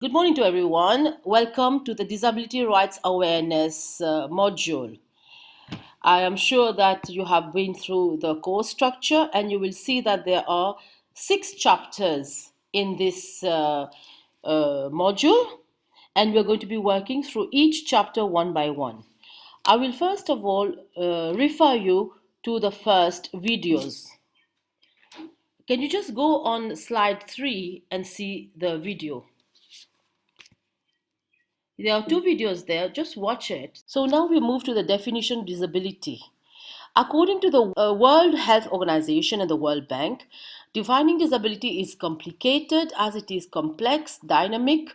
Good morning to everyone. Welcome to the Disability Rights Awareness module. I am sure that you have been through the course structure and you will see that there are 6 chapters in this module, and we're going to be working through each chapter one by one. I will first of all refer you to the first videos. Can you just go on slide 3 and see the video? There are 2 videos there, just watch it. So now we move to the definition of disability. According to the World Health Organization and the World Bank, defining disability is complicated as it is complex, dynamic,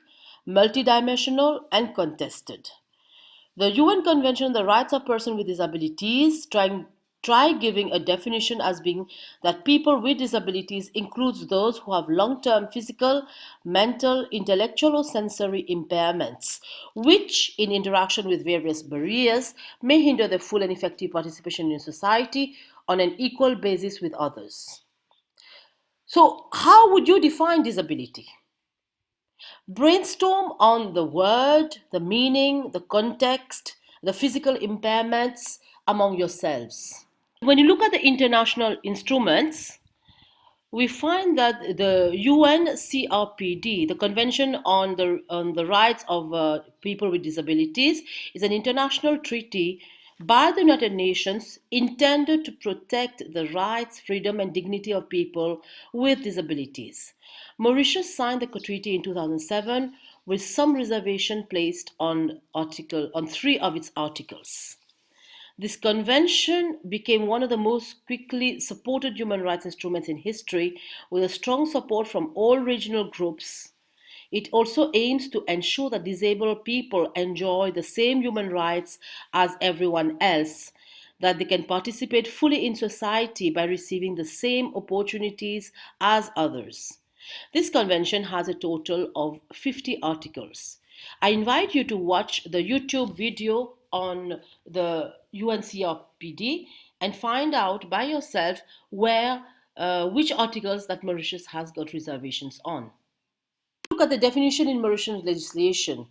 multidimensional, and contested. The UN Convention on the Rights of Persons with Disabilities try giving a definition as being that people with disabilities includes those who have long-term physical, mental, intellectual, or sensory impairments, which, in interaction with various barriers, may hinder their full and effective participation in society on an equal basis with others. So, how would you define disability? Brainstorm on the word, the meaning, the context, the physical impairments among yourselves. When you look at the international instruments, we find that the UNCRPD, the Convention on the Rights of People with Disabilities, is an international treaty by the United Nations intended to protect the rights, freedom, and dignity of people with disabilities. Mauritius signed the treaty in 2007 with some reservation placed on 3 of its articles. This convention became one of the most quickly supported human rights instruments in history, with a strong support from all regional groups. It also aims to ensure that disabled people enjoy the same human rights as everyone else, that they can participate fully in society by receiving the same opportunities as others. This convention has a total of 50 articles. I invite you to watch the YouTube video on the UNCRPD and find out by yourself which articles that Mauritius has got reservations on. Look at the definition in Mauritian legislation.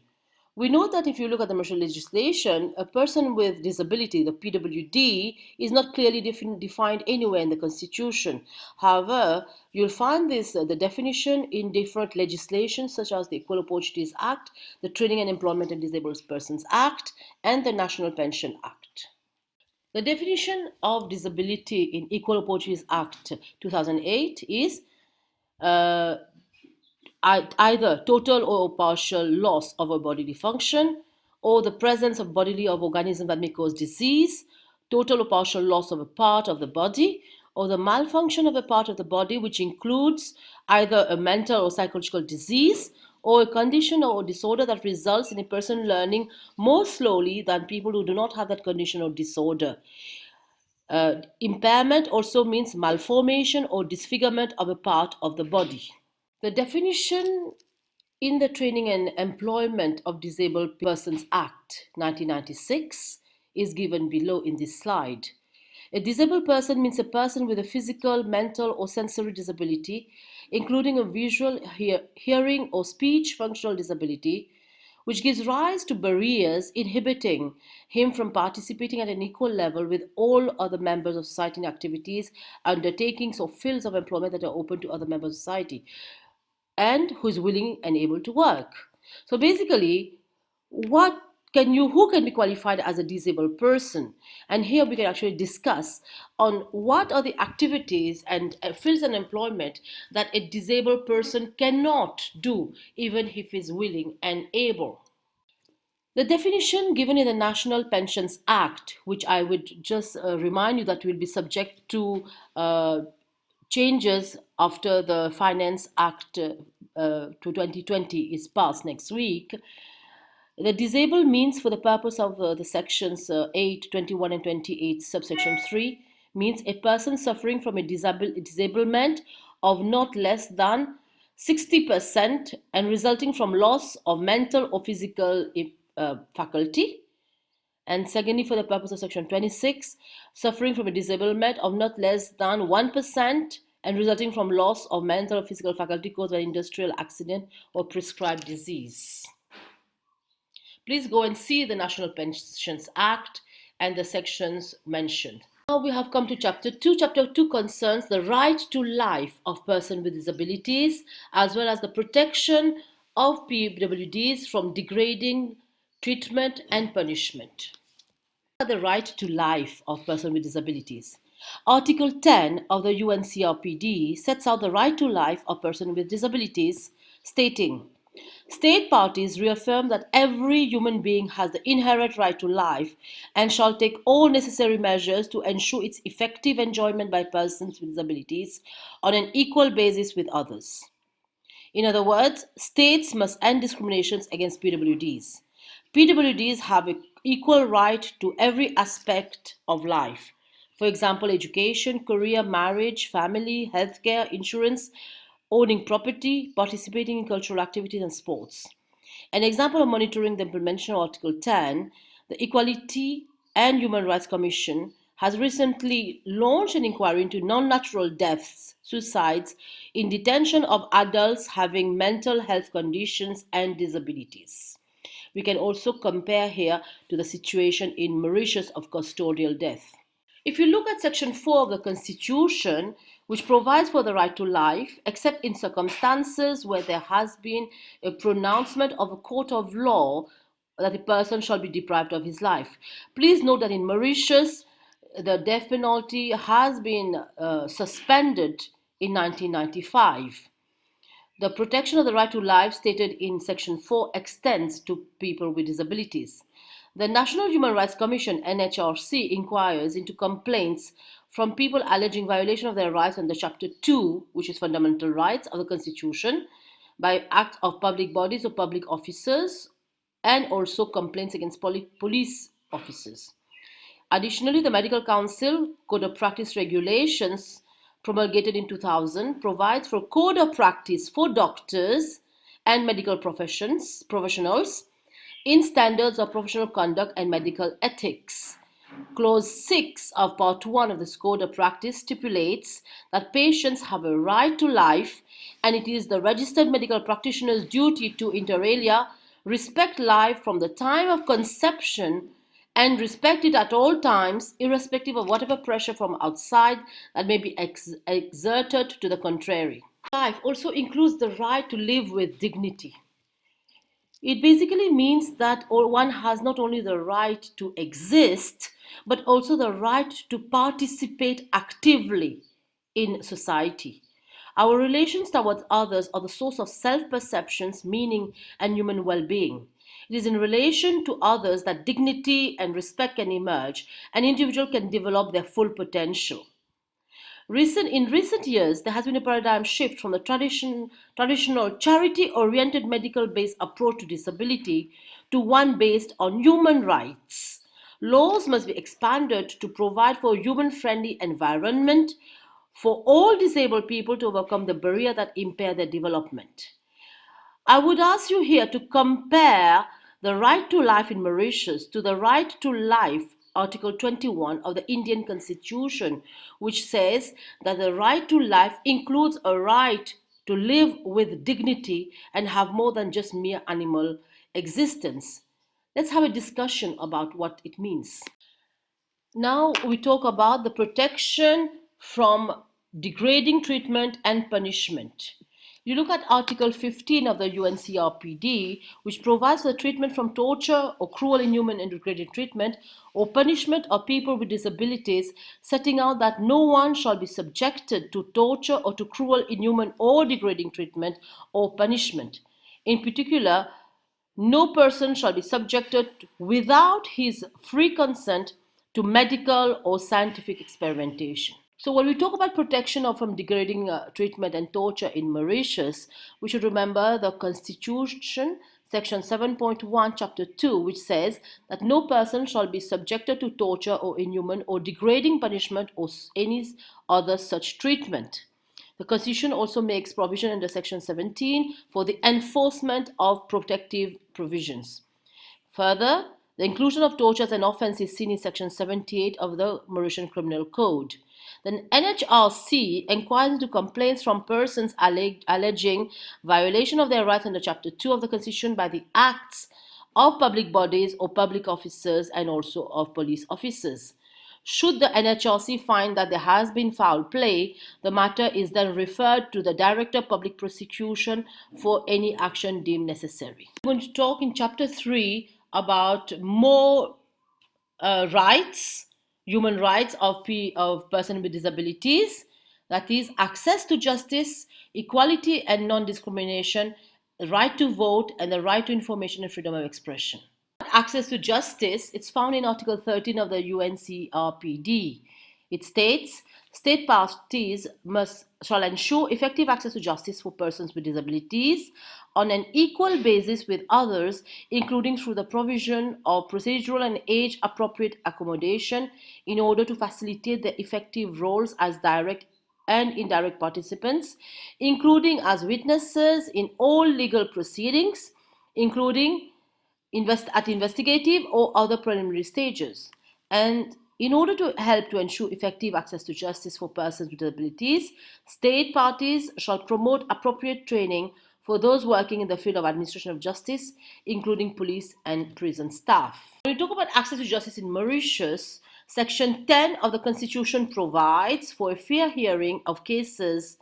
We know that if you look at the Mauritian legislation, a person with disability, the PWD, is not clearly defined anywhere in the constitution. However, you'll find the definition in different legislations such as the Equal Opportunities Act, the Training and Employment of Disabled Persons Act, and the National Pension Act. The definition of disability in Equal Opportunities Act 2008 is either total or partial loss of a bodily function, or the presence of bodily of organisms that may cause disease, total or partial loss of a part of the body, or the malfunction of a part of the body, which includes either a mental or psychological disease, or a condition or disorder that results in a person learning more slowly than people who do not have that condition or disorder. Impairment also means malformation or disfigurement of a part of the body. The definition in the Training and Employment of Disabled Persons Act 1996 is given below in this slide. A disabled person means a person with a physical, mental, or sensory disability, including a visual, hearing, or speech functional disability, which gives rise to barriers inhibiting him from participating at an equal level with all other members of society in activities, undertakings, or fields of employment that are open to other members of society, and who is willing and able to work. So basically, who can be qualified as a disabled person? And here we can actually discuss on what are the activities and fields and employment that a disabled person cannot do, even if he is willing and able. The definition given in the National Pensions Act, which I would just remind you that will be subject to changes after the Finance Act to 2020 is passed next week. The disabled means, for the purpose of the sections 8, 21, and 28, subsection 3, means a person suffering from a disablement of not less than 60% and resulting from loss of mental or physical faculty. And secondly, for the purpose of section 26, suffering from a disablement of not less than 1% and resulting from loss of mental or physical faculty caused by industrial accident or prescribed disease. Please go and see the National Pensions Act and the sections mentioned. Now we have come to Chapter 2. Chapter 2 concerns the right to life of persons with disabilities as well as the protection of PWDs from degrading treatment and punishment. The right to life of persons with disabilities. Article 10 of the UNCRPD sets out the right to life of persons with disabilities, stating, State parties reaffirm that every human being has the inherent right to life and shall take all necessary measures to ensure its effective enjoyment by persons with disabilities on an equal basis with others. In other words, states must end discriminations against PWDs. PWDs have an equal right to every aspect of life. For example, education, career, marriage, family, healthcare, insurance, owning property, participating in cultural activities and sports. An example of monitoring the implementation of Article 10, the Equality and Human Rights Commission has recently launched an inquiry into non-natural deaths, suicides in detention of adults having mental health conditions and disabilities. We can also compare here to the situation in Mauritius of custodial death. If you look at Section 4 of the Constitution, which provides for the right to life, except in circumstances where there has been a pronouncement of a court of law that a person shall be deprived of his life. Please note that in Mauritius, the death penalty has been suspended in 1995. The protection of the right to life stated in Section 4 extends to people with disabilities. The National Human Rights Commission, NHRC, inquires into complaints from people alleging violation of their rights under Chapter 2, which is Fundamental Rights of the Constitution, by acts of public bodies or public officers, and also complaints against police officers. Additionally, the Medical Council Code of Practice Regulations promulgated in 2000 provides for code of practice for doctors and medical professionals in standards of professional conduct and medical ethics. Clause 6 of Part 1 of this Code of Practice stipulates that patients have a right to life, and it is the registered medical practitioner's duty to, inter alia, respect life from the time of conception and respect it at all times, irrespective of whatever pressure from outside that may be exerted to the contrary. Life also includes the right to live with dignity. It basically means that one has not only the right to exist, but also the right to participate actively in society. Our relations towards others are the source of self-perceptions, meaning, and human well-being. It is in relation to others that dignity and respect can emerge, and individual can develop their full potential. In recent years, there has been a paradigm shift from the traditional charity-oriented medical-based approach to disability to one based on human rights. Laws must be expanded to provide for a human-friendly environment for all disabled people to overcome the barrier that impair their development. I would ask you here to compare the right to life in Mauritius to the right to life, Article 21 of the Indian Constitution, which says that the right to life includes a right to live with dignity and have more than just mere animal existence. Let's have a discussion about what it means. Now we talk about the protection from degrading treatment and punishment. You look at Article 15 of the UNCRPD, which provides for the treatment from torture or cruel, inhuman, and degrading treatment or punishment of people with disabilities, setting out that no one shall be subjected to torture or to cruel, inhuman, or degrading treatment or punishment. In particular, no person shall be subjected without his free consent to medical or scientific experimentation. So when we talk about protection from degrading treatment and torture in Mauritius, we should remember the Constitution, Section 7.1, Chapter 2, which says that no person shall be subjected to torture or inhuman or degrading punishment or any other such treatment. The Constitution also makes provision under Section 17 for the enforcement of protective provisions. Further, the inclusion of torture as an offence is seen in Section 78 of the Mauritian Criminal Code. The NHRC inquires into complaints from persons alleging violation of their rights under Chapter 2 of the Constitution by the acts of public bodies or public officers and also of police officers. Should the NHRC find that there has been foul play, the matter is then referred to the Director of Public Prosecution for any action deemed necessary. I'm going to talk in Chapter 3 about more rights, human rights of persons with disabilities, that is, access to justice, equality and non-discrimination, the right to vote, and the right to information and freedom of expression. Access to justice, it's found in Article 13 of the UNCRPD. It states, state parties shall ensure effective access to justice for persons with disabilities on an equal basis with others, including through the provision of procedural and age-appropriate accommodation in order to facilitate their effective roles as direct and indirect participants, including as witnesses in all legal proceedings, including at investigative or other preliminary stages. And in order to help to ensure effective access to justice for persons with disabilities, state parties shall promote appropriate training for those working in the field of administration of justice, including police and prison staff. When we talk about access to justice in Mauritius, Section 10 of the Constitution provides for a fair hearing of cases,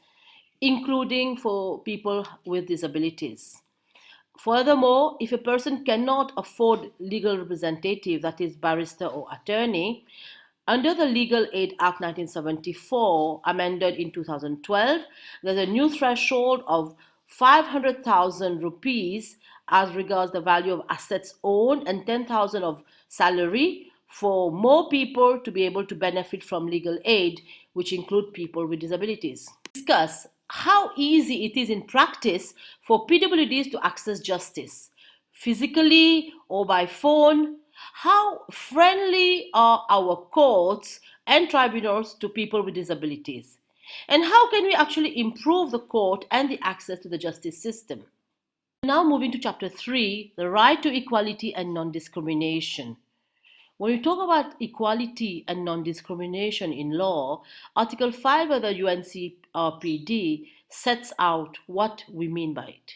including for people with disabilities. Furthermore, if a person cannot afford legal representative, that is barrister or attorney, under the Legal Aid Act 1974, amended in 2012, there's a new threshold of 500,000 rupees as regards the value of assets owned and 10,000 of salary for more people to be able to benefit from legal aid, which include people with disabilities. Discuss how easy it is in practice for PWDs to access justice, physically or by phone. How friendly are our courts and tribunals to people with disabilities? And how can we actually improve the court and the access to the justice system? Now moving to Chapter 3, the right to equality and non-discrimination. When we talk about equality and non-discrimination in law, Article 5 of the UNCRPD sets out what we mean by it.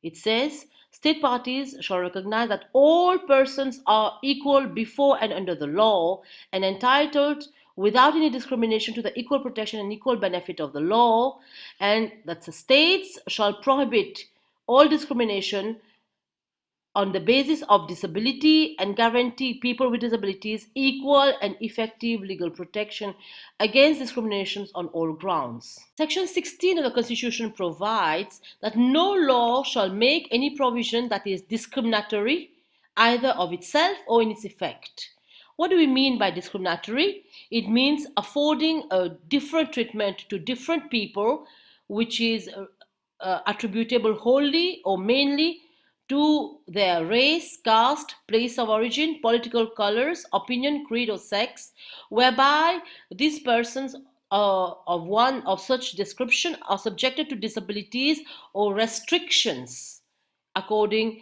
It says, state parties shall recognize that all persons are equal before and under the law and entitled without any discrimination to the equal protection and equal benefit of the law, and that the states shall prohibit all discrimination on the basis of disability and guarantee people with disabilities equal and effective legal protection against discriminations on all grounds. Section 16 of the Constitution provides that no law shall make any provision that is discriminatory either of itself or in its effect. What do we mean by discriminatory? It means affording a different treatment to different people, which is attributable wholly or mainly to their race, caste, place of origin, political colors, opinion, creed, or sex, whereby these persons of one of such description are subjected to disabilities or restrictions according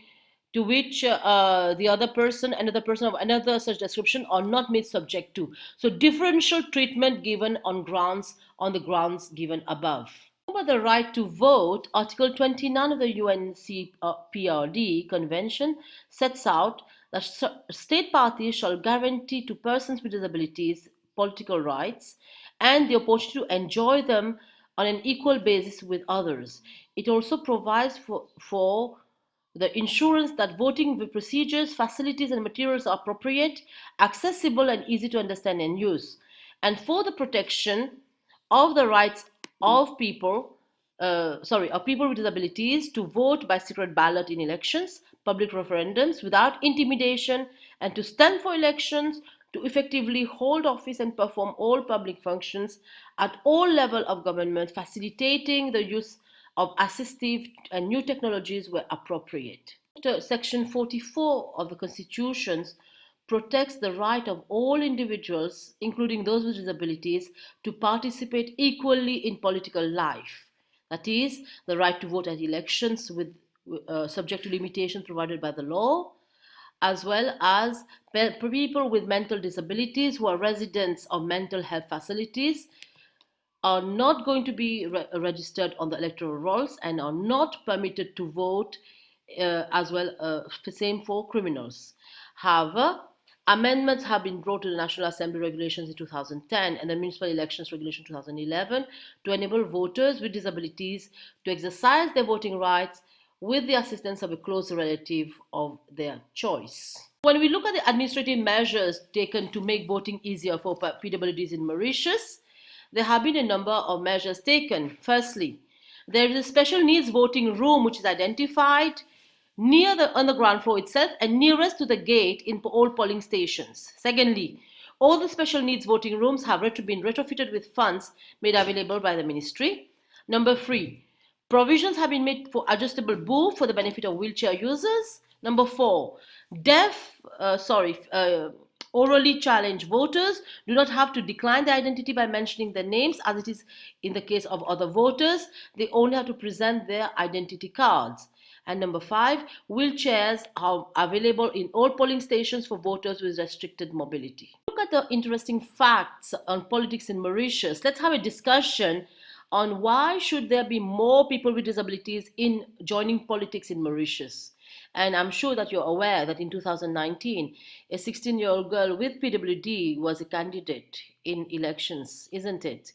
to which the other person, another person of another such description are not made subject to. So differential treatment given on the grounds given above. About the right to vote, Article 29 of the UNCRPD Convention sets out that state parties shall guarantee to persons with disabilities political rights and the opportunity to enjoy them on an equal basis with others. It also provides for the insurance that voting procedures, facilities, and materials are appropriate, accessible, and easy to understand and use, and for the protection of the rights of people with disabilities to vote by secret ballot in elections, public referendums without intimidation, and to stand for elections, to effectively hold office and perform all public functions at all levels of government, facilitating the use of assistive and new technologies where appropriate. Section 44 of the Constitution protects the right of all individuals, including those with disabilities, to participate equally in political life. That is, the right to vote at elections subject to limitations provided by the law, as well as people with mental disabilities who are residents of mental health facilities are not going to be registered on the electoral rolls and are not permitted to vote as well, same for criminals. However, amendments have been brought to the National Assembly regulations in 2010 and the Municipal Elections Regulation 2011 to enable voters with disabilities to exercise their voting rights with the assistance of a close relative of their choice. When we look at the administrative measures taken to make voting easier for PWDs in Mauritius, there have been a number of measures taken. Firstly, there is a special needs voting room which is identified near on the ground floor itself and nearest to the gate in all polling stations. Secondly, all the special needs voting rooms have been retrofitted with funds made available by the ministry. Number three, provisions have been made for adjustable booth for the benefit of wheelchair users. Number four, orally challenged voters do not have to decline their identity by mentioning their names as it is in the case of other voters. They only have to present their identity cards. And number five, wheelchairs are available in all polling stations for voters with restricted mobility. Look at the interesting facts on politics in Mauritius. Let's have a discussion on why should there be more people with disabilities in joining politics in Mauritius. And I'm sure that you're aware that in 2019, a 16-year-old girl with PWD was a candidate in elections, isn't it?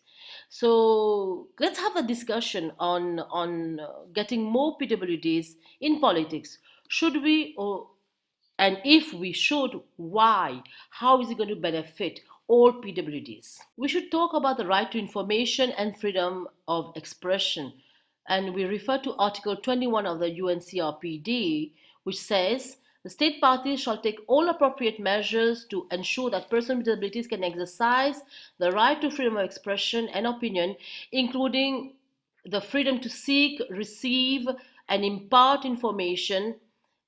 So let's have a discussion on getting more PWDs in politics. Should we, and if we should, why? How is it going to benefit all PWDs? We should talk about the right to information and freedom of expression. And we refer to Article 21 of the UNCRPD, which says the state parties shall take all appropriate measures to ensure that persons with disabilities can exercise the right to freedom of expression and opinion, including the freedom to seek, receive, and impart information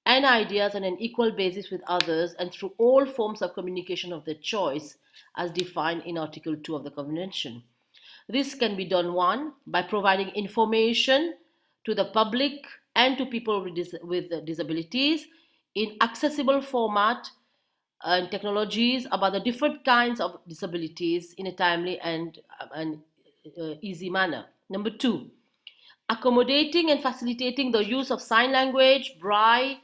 and ideas on an equal basis with others and through all forms of communication of their choice as defined in Article 2 of the Convention. This can be done, one, by providing information to the public and to people with disabilities in accessible format and technologies about the different kinds of disabilities in a timely and easy manner. Number two, accommodating and facilitating the use of sign language, braille,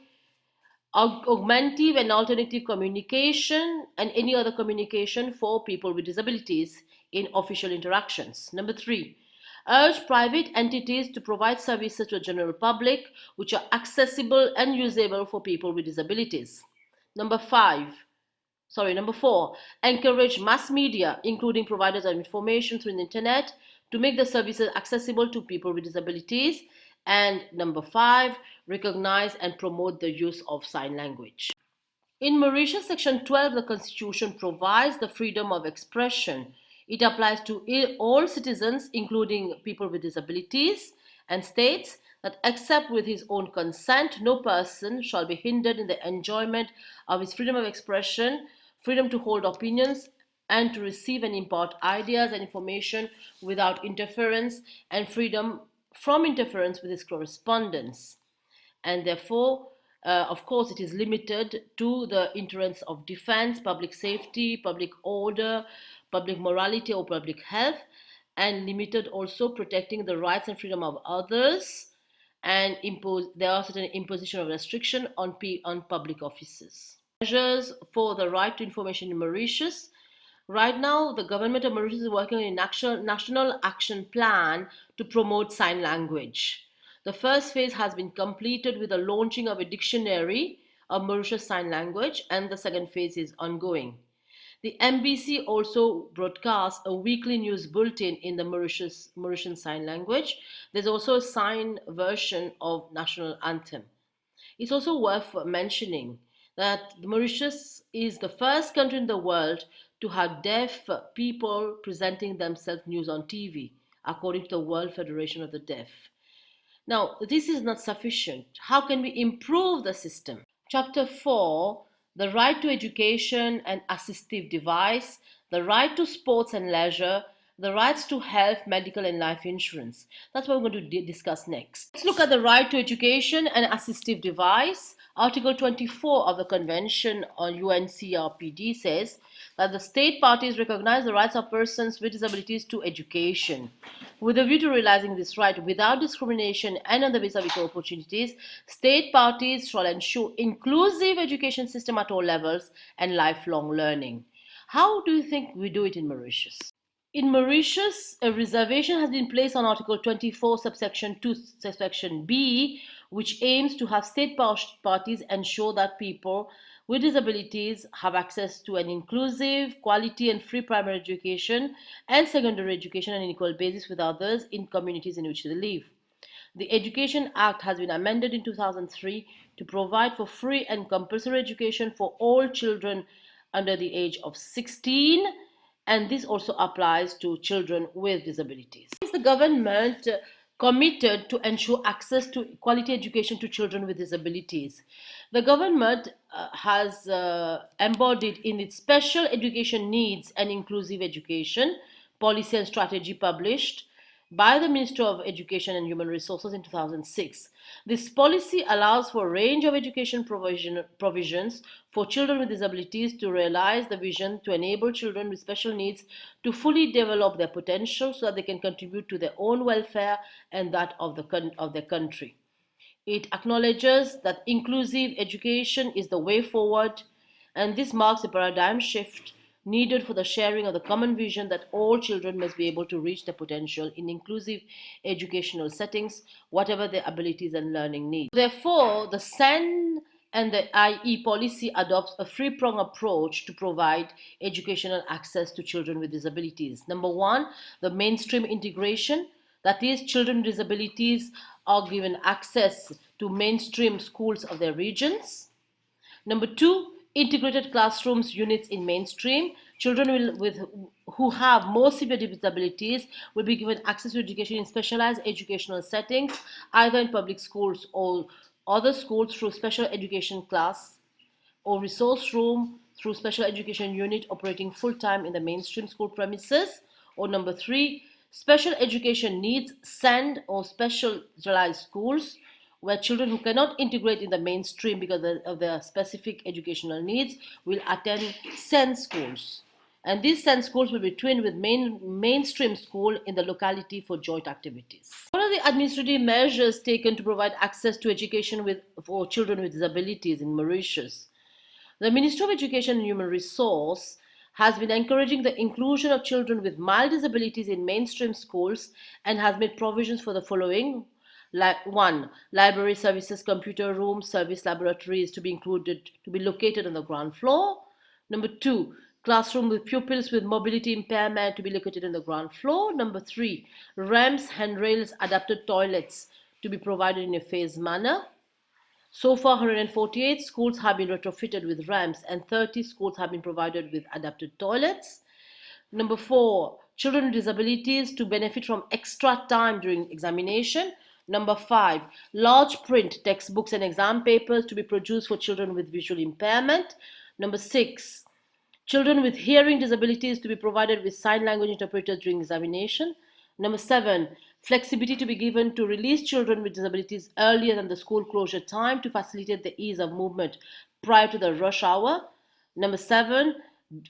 augmentative and alternative communication, and any other communication for people with disabilities in official interactions. Number three, urge private entities to provide services to the general public which are accessible and usable for people with disabilities. Number four, encourage mass media, including providers of information through the internet, to make the services accessible to people with disabilities. And number five, recognize and promote the use of sign language. In Mauritius, Section 12 of the Constitution provides the freedom of expression. It applies to all citizens, including people with disabilities, and states that except with his own consent, no person shall be hindered in the enjoyment of his freedom of expression, freedom to hold opinions, and to receive and impart ideas and information without interference, and freedom from interference with his correspondence. And therefore, of course, it is limited to the interests of defense, public safety, public order, public morality, or public health, and limited also protecting the rights and freedom of others, and there are certain imposition of restriction on public offices. Measures for the right to information in Mauritius. Right now, the government of Mauritius is working on a national action plan to promote sign language. The first phase has been completed with the launching of a dictionary of Mauritius Sign Language, and the second phase is ongoing. The MBC also broadcasts a weekly news bulletin in the Mauritian Sign Language. There's also a sign version of National Anthem. It's also worth mentioning that Mauritius is the first country in the world to have deaf people presenting themselves news on TV, according to the World Federation of the Deaf. Now, this is not sufficient. How can we improve the system? Chapter 4, the right to education and assistive device, the right to sports and leisure, the rights to health, medical, and life insurance. That's what we're going to discuss next. Let's look at the right to education and assistive device. Article 24 of the Convention on UNCRPD says that the state parties recognize the rights of persons with disabilities to education. With a view to realizing this right without discrimination and on the basis of equal opportunities, state parties shall ensure inclusive education system at all levels and lifelong learning. How do you think we do it in Mauritius? In Mauritius, a reservation has been placed on Article 24, subsection 2, subsection B, which aims to have state parties ensure that people with disabilities have access to an inclusive, quality, and free primary education and secondary education on an equal basis with others in communities in which they live. The Education Act has been amended in 2003 to provide for free and compulsory education for all children under the age of 16, and this also applies to children with disabilities. The government committed to ensure access to quality education to children with disabilities. The government has embodied in its special education needs and inclusive education policy and strategy published by the Minister of Education and Human Resources in 2006. This policy allows for a range of education provisions for children with disabilities to realize the vision to enable children with special needs to fully develop their potential so that they can contribute to their own welfare and that of their country. It acknowledges that inclusive education is the way forward, and this marks a paradigm shift needed for the sharing of the common vision that all children must be able to reach their potential in inclusive educational settings, whatever their abilities and learning needs. Therefore, the SEN and the IE policy adopts a three-pronged approach to provide educational access to children with disabilities. Number one, the mainstream integration. That is, children with disabilities are given access to mainstream schools of their regions. Number two, integrated classrooms units in mainstream. Children who have more severe disabilities will be given access to education in specialized educational settings, either in public schools or other schools through special education class or resource room through special education unit operating full-time in the mainstream school premises. Or number three, special education needs SEND or specialized schools where children who cannot integrate in the mainstream because of their specific educational needs will attend SEND schools. And these SEND schools will be twinned with mainstream school in the locality for joint activities. What are the administrative measures taken to provide access to education for children with disabilities in Mauritius? The Ministry of Education and Human Resource has been encouraging the inclusion of children with mild disabilities in mainstream schools and has made provisions for the following. One, library services, computer rooms, service laboratories to be located on the ground floor. Number two, classroom with pupils with mobility impairment to be located on the ground floor. Number three, ramps, handrails, adapted toilets to be provided in a phased manner. So far, 148 schools have been retrofitted with ramps and 30 schools have been provided with adapted toilets. Number four, children with disabilities to benefit from extra time during examination. Number five, large print textbooks and exam papers to be produced for children with visual impairment. Number six, children with hearing disabilities to be provided with sign language interpreters during examination. Number seven, flexibility to be given to release children with disabilities earlier than the school closure time to facilitate the ease of movement prior to the rush hour. Number seven,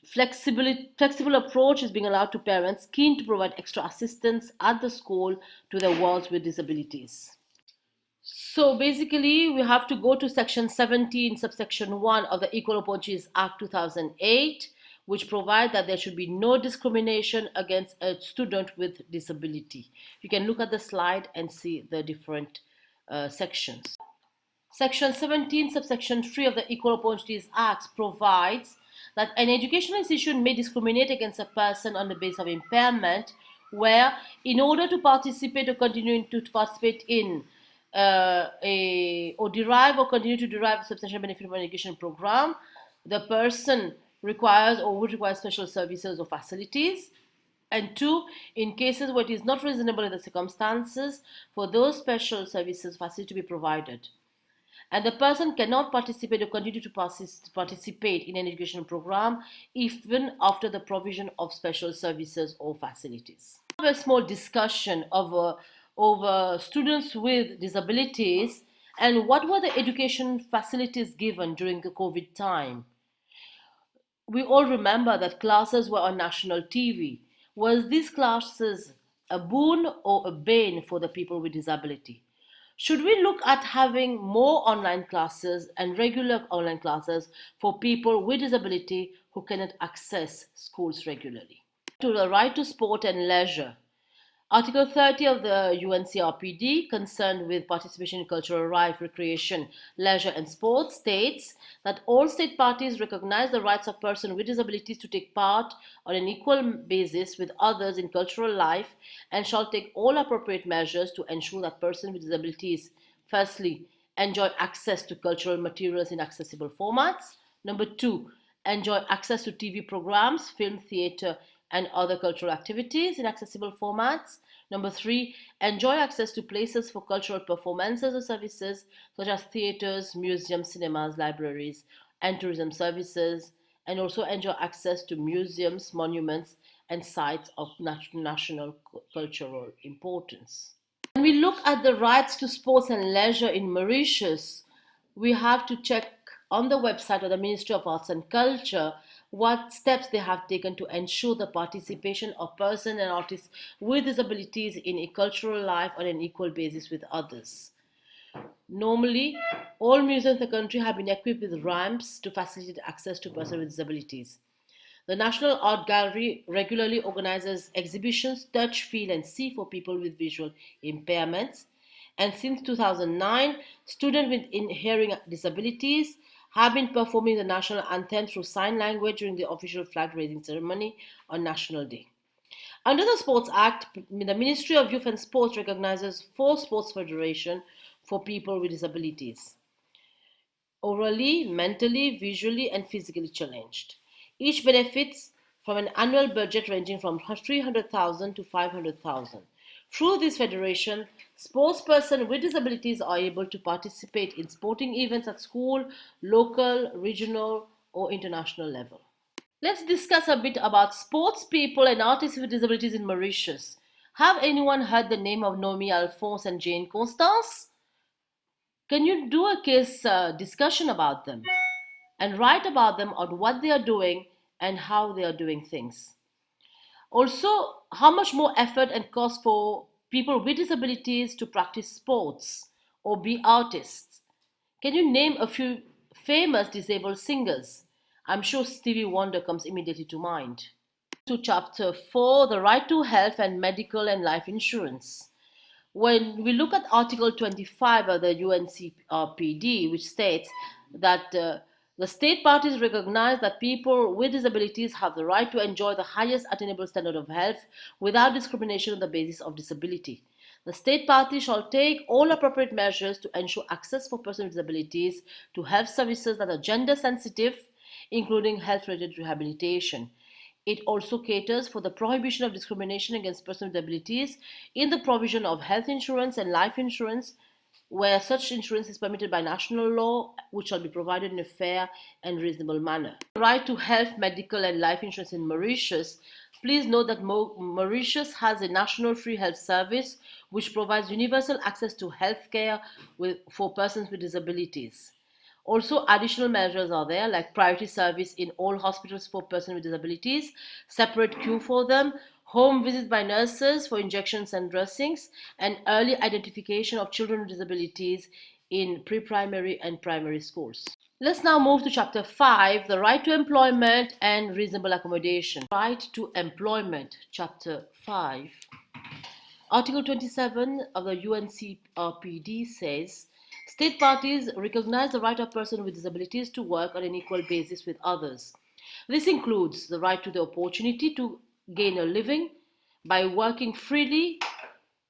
flexible approach is being allowed to parents keen to provide extra assistance at the school to their wards with disabilities. So basically, we have to go to section 17, subsection 1 of the Equal Opportunities Act 2008, which provide that there should be no discrimination against a student with disability. You can look at the slide and see the different sections. Section 17, subsection 3 of the Equal Opportunities Act provides that an educational institution may discriminate against a person on the basis of impairment where, in order to participate or continue to participate in or derive or continue to derive a substantial benefit from an education program, the person requires or would require special services or facilities. And two, in cases where it is not reasonable in the circumstances for those special services facility to be provided. And the person cannot participate or continue to participate in an educational program even after the provision of special services or facilities. We have a small discussion over students with disabilities And what were the education facilities given during the COVID time? We all remember that classes were on national TV. Was these classes a boon or a bane for the people with disability? Should we look at having more online classes and regular online classes for people with disability who cannot access schools regularly? To the right to sport and leisure. Article 30 of the UNCRPD, concerned with participation in cultural life, recreation, leisure, and sports, states that all state parties recognize the rights of persons with disabilities to take part on an equal basis with others in cultural life and shall take all appropriate measures to ensure that persons with disabilities, firstly, enjoy access to cultural materials in accessible formats. Number two, enjoy access to TV programs, film, theatre, and other cultural activities in accessible formats. Number three, enjoy access to places for cultural performances or services such as theaters, museums, cinemas, libraries, and tourism services, and also enjoy access to museums, monuments, and sites of national cultural importance. When we look at the rights to sports and leisure in Mauritius, we have to check on the website of the Ministry of Arts and Culture what steps they have taken to ensure the participation of persons and artists with disabilities in a cultural life on an equal basis with others. Normally, all museums in the country have been equipped with ramps to facilitate access to persons with disabilities. The National Art Gallery regularly organizes exhibitions Touch, Feel and See for people with visual impairments. And since 2009, students with hearing disabilities have been performing the national anthem through sign language during the official flag raising ceremony on National Day. Under the Sports Act, the Ministry of Youth and Sports recognizes 4 sports federations for people with disabilities: orally, mentally, visually, and physically challenged. Each benefits from an annual budget ranging from 300,000 to 500,000. Through this federation, sportspersons with disabilities are able to participate in sporting events at school, local, regional, or international level. Let's discuss a bit about sports people and artists with disabilities in Mauritius. Have anyone heard the name of Nomi Alphonse and Jane Constance? Can you do a case discussion about them and write about them on what they are doing and how they are doing things? Also, how much more effort and cost for people with disabilities to practice sports or be artists? Can you name a few famous disabled singers? I'm sure Stevie Wonder comes immediately to mind. To chapter 4, the right to health and medical and life insurance. When we look at Article 25 of the UNCRPD, which states that the state parties recognize that people with disabilities have the right to enjoy the highest attainable standard of health without discrimination on the basis of disability. The state parties shall take all appropriate measures to ensure access for persons with disabilities to health services that are gender sensitive, including health-related rehabilitation. It also caters for the prohibition of discrimination against persons with disabilities in the provision of health insurance and life insurance, where such insurance is permitted by national law, which shall be provided in a fair and reasonable manner. The right to health, medical, and life insurance in Mauritius. Please note that Mauritius has a national free health service which provides universal access to health care for persons with disabilities. Also, additional measures are there, like priority service in all hospitals for persons with disabilities, separate queue for them, home visits by nurses for injections and dressings, and early identification of children with disabilities in pre-primary and primary schools. Let's now move to chapter 5, the right to employment and reasonable accommodation. Right to employment, chapter 5. Article 27 of the UNCRPD says, state parties recognize the right of persons with disabilities to work on an equal basis with others. This includes the right to the opportunity to gain a living by working freely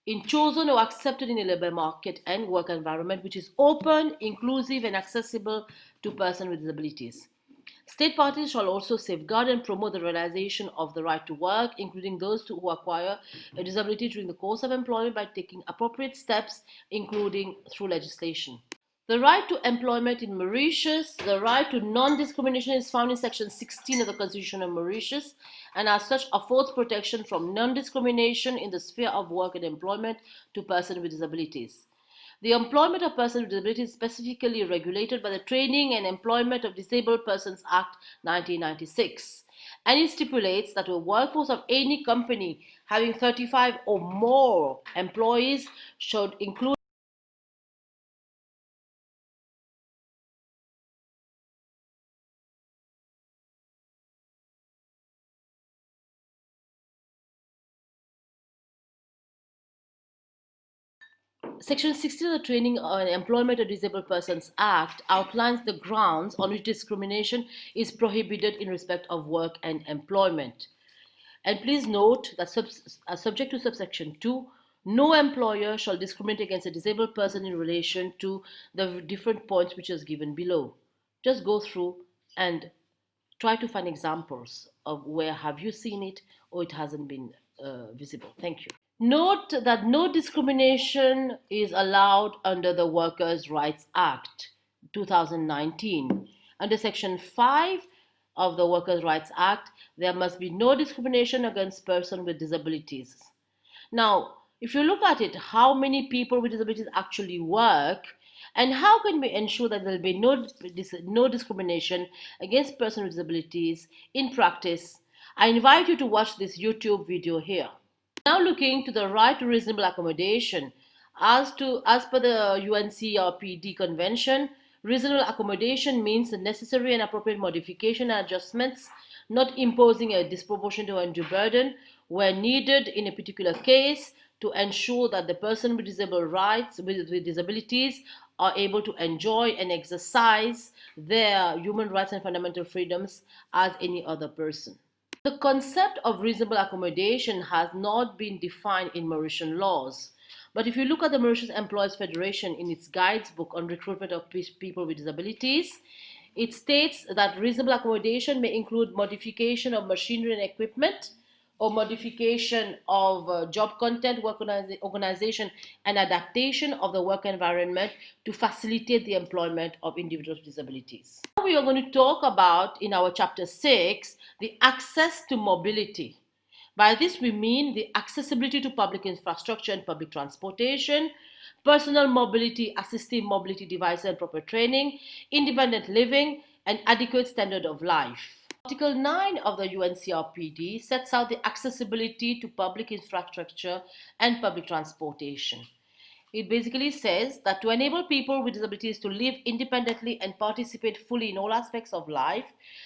in chosen or accepted in a labor market and work environment which is open, inclusive, and accessible to persons with disabilities. State parties shall also safeguard and promote the realization of the right to work, including those who acquire a disability during the course of employment by taking appropriate steps, including through legislation. The right to employment in Mauritius. The right to non-discrimination is found in Section 16 of the Constitution of Mauritius, and as such affords protection from non-discrimination in the sphere of work and employment to persons with disabilities. The employment of persons with disabilities is specifically regulated by the Training and Employment of Disabled Persons Act 1996. And it stipulates that a workforce of any company having 35 or more employees should include Section 16 of the Training and Employment of Disabled Persons Act outlines the grounds on which discrimination is prohibited in respect of work and employment. And please note that subject to subsection 2, no employer shall discriminate against a disabled person in relation to the different points which is given below. Just go through and try to find examples of where have you seen it or it hasn't been visible. Thank you. Note that no discrimination is allowed under the Workers' Rights Act 2019. Under Section 5 of the Workers' Rights Act, there must be no discrimination against persons with disabilities. Now, if you look at it, how many people with disabilities actually work, and how can we ensure that there will be no discrimination against persons with disabilities in practice? I invite you to watch this YouTube video here. Now looking to the right to reasonable accommodation. As per the UNCRPD Convention, reasonable accommodation means the necessary and appropriate modification and adjustments, not imposing a disproportionate or undue burden where needed in a particular case to ensure that the person with with disabilities are able to enjoy and exercise their human rights and fundamental freedoms as any other person. The concept of reasonable accommodation has not been defined in Mauritian laws. But if you look at the Mauritius Employers Federation in its guides book on recruitment of people with disabilities, it states that reasonable accommodation may include modification of machinery and equipment, or modification of job content, work organization, and adaptation of the work environment to facilitate the employment of individuals with disabilities. Now we are going to talk about, in our chapter 6, the access to mobility. By this we mean the accessibility to public infrastructure and public transportation, personal mobility, assistive mobility devices and proper training, independent living, and adequate standard of life. Article 9 of the UNCRPD sets out the accessibility to public infrastructure and public transportation. It basically says that to enable people with disabilities to live independently and participate fully in all aspects of life,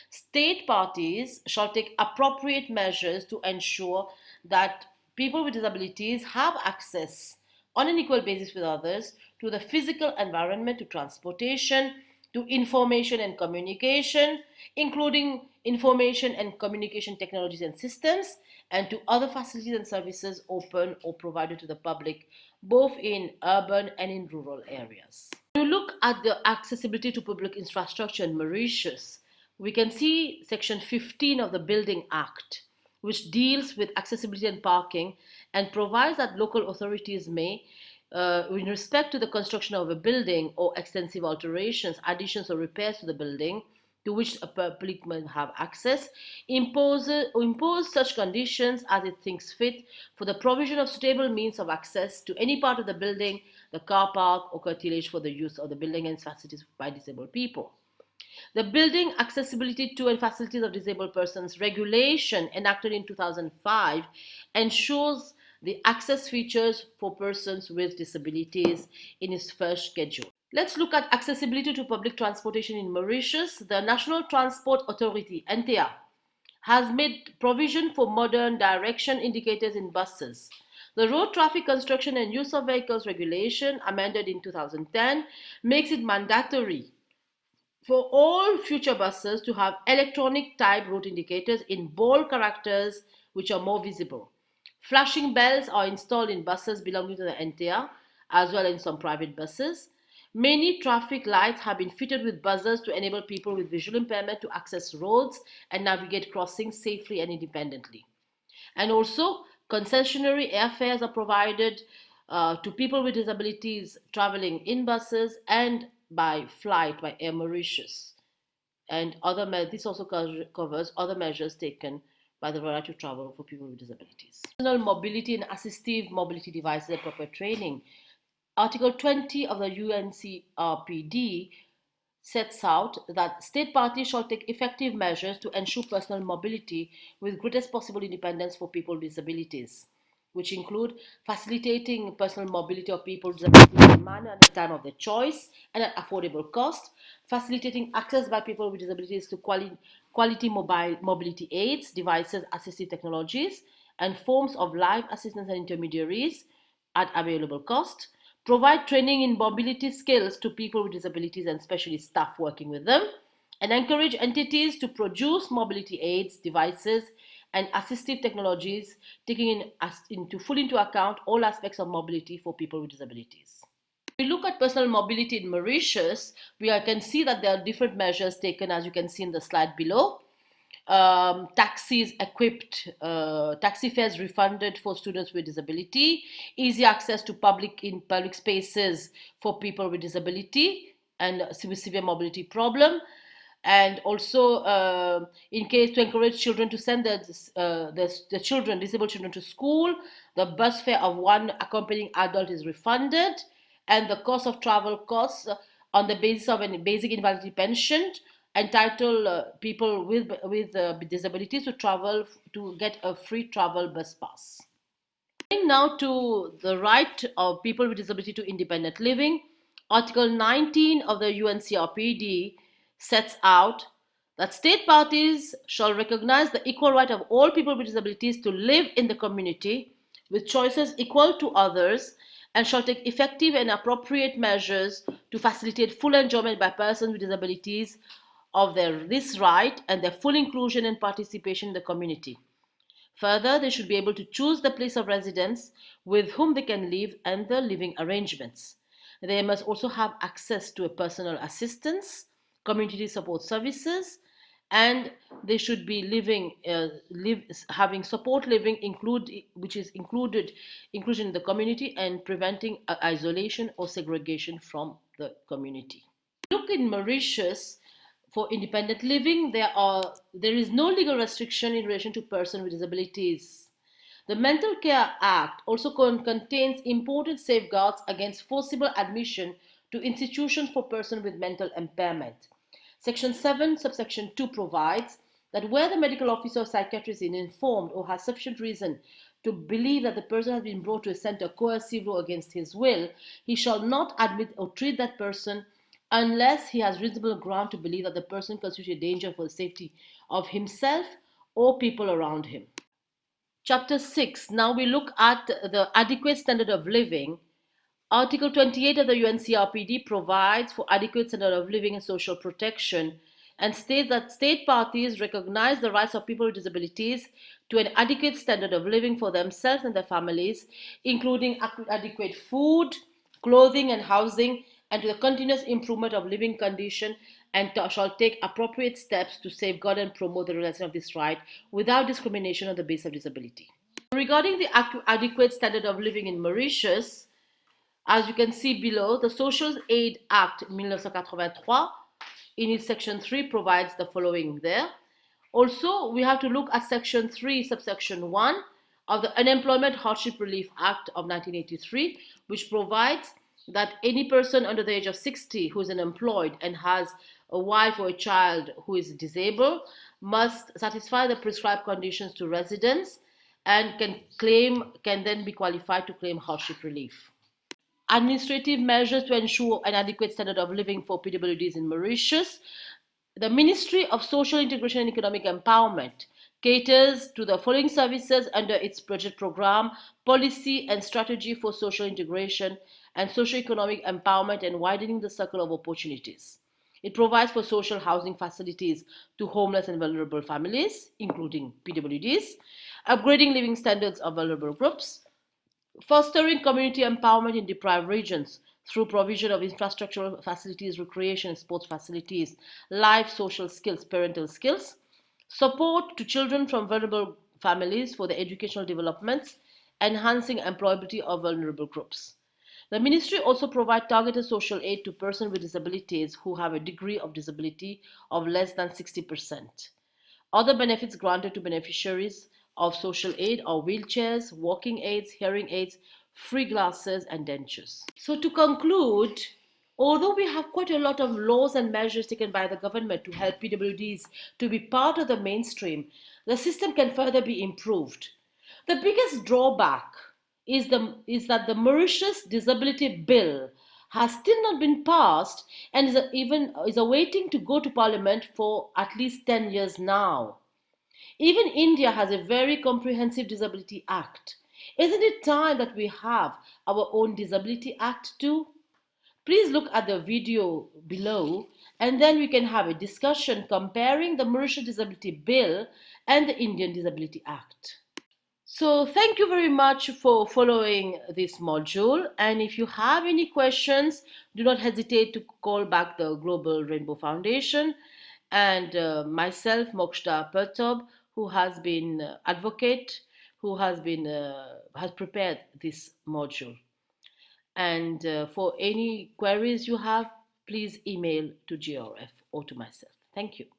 state parties shall take appropriate measures to ensure that people with disabilities have access on an equal basis with others to the physical environment, to transportation, to information and communication, including information and communication technologies and systems, and to other facilities and services open or provided to the public, both in urban and in rural areas. When you look at the accessibility to public infrastructure in Mauritius, we can see Section 15 of the Building Act, which deals with accessibility and parking and provides that local authorities may, in respect to the construction of a building or extensive alterations, additions, or repairs to the building to which a public may have access, impose such conditions as it thinks fit for the provision of suitable means of access to any part of the building, the car park, or curtilage for the use of the building and facilities by disabled people. The Building Accessibility to and Facilities of Disabled Persons Regulation, enacted in 2005, ensures the access features for persons with disabilities in its first schedule. Let's look at accessibility to public transportation in Mauritius. The National Transport Authority, NTA, has made provision for modern direction indicators in buses. The Road Traffic Construction and Use of Vehicles Regulation, amended in 2010, makes it mandatory for all future buses to have electronic type route indicators in bold characters which are more visible. Flashing bells are installed in buses belonging to the NTA, as well as in some private buses. Many traffic lights have been fitted with buzzers to enable people with visual impairment to access roads and navigate crossings safely and independently. And also, concessionary airfares are provided to people with disabilities traveling in buses and by flight by Air Mauritius. And this also covers other measures taken by the right to travel for people with disabilities. Personal mobility and assistive mobility devices and proper training. Article 20 of the UNCRPD sets out that state parties shall take effective measures to ensure personal mobility with greatest possible independence for people with disabilities, which include facilitating personal mobility of people with disabilities in a manner and at the time of their choice and at affordable cost, facilitating access by people with disabilities to quality mobile mobility aids, devices, assistive technologies, and forms of live assistance and intermediaries at available cost, provide training in mobility skills to people with disabilities and especially staff working with them, and encourage entities to produce mobility aids, devices, and assistive technologies, taking into account all aspects of mobility for people with disabilities. If we look at personal mobility in Mauritius, we can see that there are different measures taken, as you can see in the slide below. Taxis equipped, taxi fares refunded for students with disability, easy access to public spaces for people with disability and severe mobility problem, and also in case to encourage children to send the children, disabled children, to school, the bus fare of one accompanying adult is refunded, and the cost of travel costs on the basis of a basic invalidity pension entitle people with disabilities to travel to get a free travel bus pass. Coming now to the right of people with disability to independent living, Article 19 of the UNCRPD sets out that state parties shall recognize the equal right of all people with disabilities to live in the community with choices equal to others, and shall take effective and appropriate measures to facilitate full enjoyment by persons with disabilities of this right and their full inclusion and participation in the community. Further, they should be able to choose the place of residence with whom they can live and the living arrangements. They must also have access to a personal assistance, community support services, and they should be having support living which is inclusion in the community and preventing isolation or segregation from the community. Look in Mauritius. For independent living, there is no legal restriction in relation to persons with disabilities. The Mental Care Act also contains important safeguards against forcible admission to institutions for persons with mental impairment. Section 7, subsection 2 provides that where the medical officer or psychiatrist is informed or has sufficient reason to believe that the person has been brought to a center coercively or against his will, he shall not admit or treat that person unless he has reasonable ground to believe that the person constitutes a danger for the safety of himself or people around him. Chapter 6. Now we look at the adequate standard of living. Article 28 of the UNCRPD provides for adequate standard of living and social protection and states that state parties recognize the rights of people with disabilities to an adequate standard of living for themselves and their families, including adequate food, clothing, and housing, and to the continuous improvement of living condition, and shall take appropriate steps to safeguard and promote the realization of this right without discrimination on the basis of disability. Regarding the adequate standard of living in Mauritius, as you can see below, the Social Aid Act 1983 in its section 3 provides the following there. Also, we have to look at section 3, subsection 1 of the Unemployment Hardship Relief Act of 1983, which provides that any person under the age of 60 who is unemployed and has a wife or a child who is disabled must satisfy the prescribed conditions to residence and can then be qualified to claim hardship relief. Administrative measures to ensure an adequate standard of living for PWDs in Mauritius. The Ministry of Social Integration and Economic Empowerment caters to the following services under its budget program: policy and strategy for social integration and socio-economic empowerment and widening the circle of opportunities. It provides for social housing facilities to homeless and vulnerable families, including PWDs, upgrading living standards of vulnerable groups, fostering community empowerment in deprived regions through provision of infrastructural facilities, recreation and sports facilities, life social skills, parental skills, support to children from vulnerable families for their educational developments, enhancing employability of vulnerable groups. The ministry also provides targeted social aid to persons with disabilities who have a degree of disability of less than 60%. Other benefits granted to beneficiaries of social aid are wheelchairs, walking aids, hearing aids, free glasses, and dentures. So, to conclude, although we have quite a lot of laws and measures taken by the government to help PWDs to be part of the mainstream, the system can further be improved. The biggest drawback is that the Mauritius Disability Bill has still not been passed and is awaiting to go to Parliament for at least 10 years now. Even India has a very comprehensive Disability Act. Isn't it time that we have our own Disability Act too? Please look at the video below and then we can have a discussion comparing the Mauritius Disability Bill and the Indian Disability Act. So thank you very much for following this module. And if you have any questions, do not hesitate to call back the Global Rainbow Foundation and myself, Mokshda Pertob, who has been advocate, who has prepared this module. And for any queries you have, please email to GRF or to myself. Thank you.